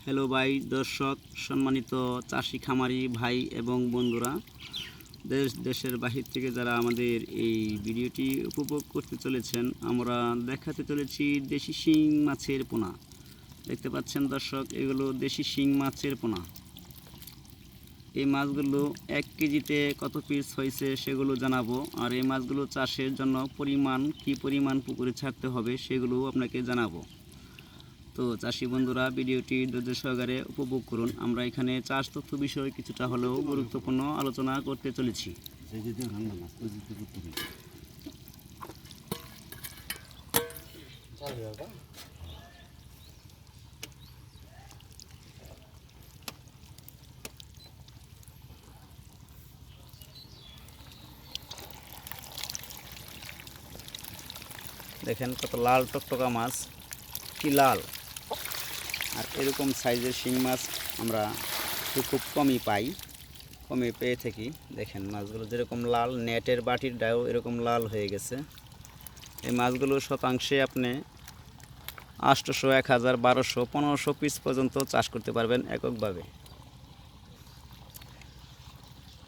Hello ভাই দর্শক, সম্মানিত চাষি খামারি ভাই এবং বন্ধুরা, দেশের বাহির থেকে যারা আমাদের এই ভিডিওটি উপভোগ করতে চলেছেন, আমরা দেখাতে চলেছি দেশি শিং মাছের পোনা। দেখতে পাচ্ছেন দর্শক, এগুলো দেশি শিং মাছের পোনা। এই মাছগুলো 1 কেজিতে কত পিস হয়েছে সেগুলো জানাবো, আর এই মাছগুলো চাষের জন্য কি পরিমাণ পুকুরে ছাড়তে হবে সেগুলো আপনাকে জানাবো। তো চাষি বন্ধুরা, ভিডিওটি ধৈর্য সহকারে উপভোগ করুন। আমরা এখানে চাষ তথ্য বিষয়ে কিছুটা হলেও গুরুত্বপূর্ণ আলোচনা করতে চলেছি। দেখেন কত লাল টকটকা মাছ, কি লাল! আর এরকম সাইজের শিং মাছ আমরা খুব কমই পেয়ে থাকি। দেখেন মাছগুলো যেরকম লাল, নেটের বাটির ডাও এরকম লাল হয়ে গেছে। এই মাছগুলো শতাংশে আপনি 800, 1000, 1200, 1500 পিস পর্যন্ত চাষ করতে পারবেন এককভাবে,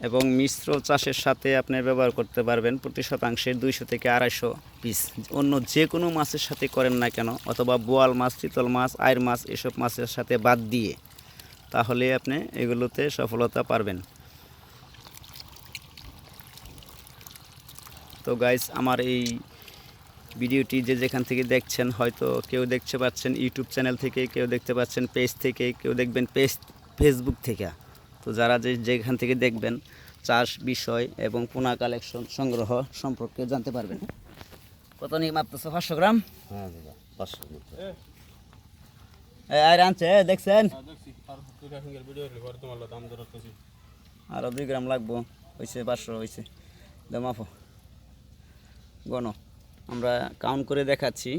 এবং মিশ্র চাষের সাথে আপনি ব্যবহার করতে পারবেন প্রতি শতাংশে 200 থেকে 250 পিস। অন্য যে কোনো মাছের সাথে করেন না কেন, অথবা বোয়াল মাছ, চিতল মাছ, আইর মাছ, এসব মাছের সাথে বাদ দিয়ে, তাহলে আপনি এগুলোতে সফলতা পারবেন। তো গাইস, আমার এই ভিডিওটি যেখান থেকে দেখছেন, হয়তো কেউ দেখতে পাচ্ছেন ইউটিউব চ্যানেল থেকে, কেউ দেখতে পাচ্ছেন পেজ থেকে, কেউ দেখবেন ফেসবুক থেকে। তো যারা যেখান থেকে দেখবেন, চাষ বিষয় এবং পোনা কালেকশন সংগ্রহ সম্পর্কে জানতে পারবেন। কত নিয়ে মাপতেছে? 500 গ্রাম। হ্যাঁ দাদা, 500 মতো। আর আনছে দেখছেন, আরো 2 গ্রাম লাগবো। হয়েছে 500 হয়েছে। মাপো গণ, আমরা কাউন্ট করে দেখাচ্ছি।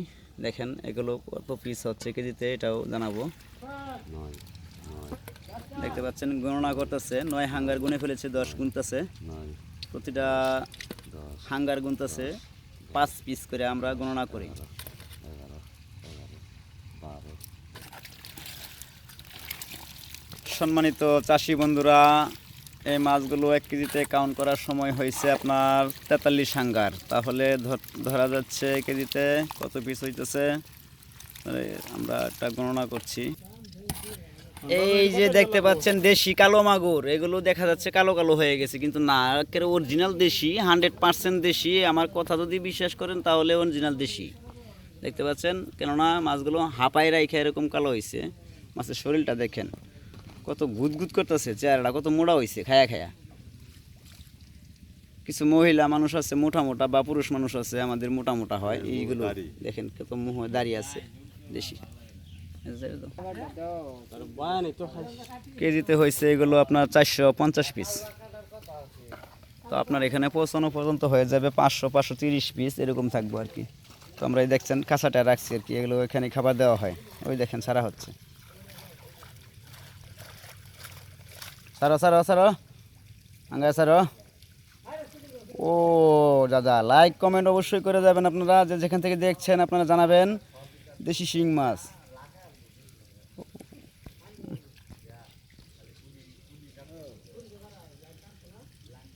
দেখেন এগুলো কত পিস হচ্ছে কেজিতে, এটাও জানাবো। দেখতে পাচ্ছেন গণনা করতেছে, 9 হাঙ্গার গুনে ফেলেছে, 10 গুনতেছে, প্রতিটা হাঙ্গার গুনতেছে 5 পিস করে আমরা গণনা করি। সম্মানিত চাষি বন্ধুরা, এই মাছগুলো 1 কেজিতে কাউন্ট করার সময় হয়েছে আপনার 43 হাঙ্গার। তাহলে ধরা যাচ্ছে কেজিতে কত পিস হইতেছে, আমরা একটা গণনা করছি। এই যে দেখতে পাচ্ছেন দেশি কালো মাগুর, এগুলো দেখা যাচ্ছে কালো কালো হয়ে গেছে, কিন্তু না, একেবারে অরিজিনাল দেশি, 100% দেশি। আমার কথা যদি বিশ্বাস করেন তাহলে অরিজিনাল দেশি। দেখতে পাচ্ছেন, কেননা মাছগুলো হাঁপায় রাইখা এরকম কালো হয়েছে। মাছের শরীরটা দেখেন কত গুদগুদ করতেছে, চেহারাটা কত মোটা হয়েছে খায়া খায়া। কিছু মহিলা মানুষ আছে মোটা মোটা, বা পুরুষ মানুষ আছে আমাদের মোটা মোটা হয়, এইগুলো দেখেন কত মুহ দাঁড়িয়ে আছে দেশি। কেজিতে হয়েছে এগুলো আপনার 450 পিস। তো আপনার এখানে পৌঁছানো পর্যন্ত হয়ে যাবে 500, 530 পিস এরকম থাকবো আর কি। তো আমরা এই দেখছেন কাঁচাটা রাখছি আর কি, এগুলো এখানে খাবার দেওয়া হয়। ওই দেখেন সারা হচ্ছে, সারো আঙ্গা সারো। ও দাদা, লাইক কমেন্ট অবশ্যই করে যাবেন আপনারা, যেখান থেকে দেখছেন আপনারা জানাবেন। দেশি শিং মাছ।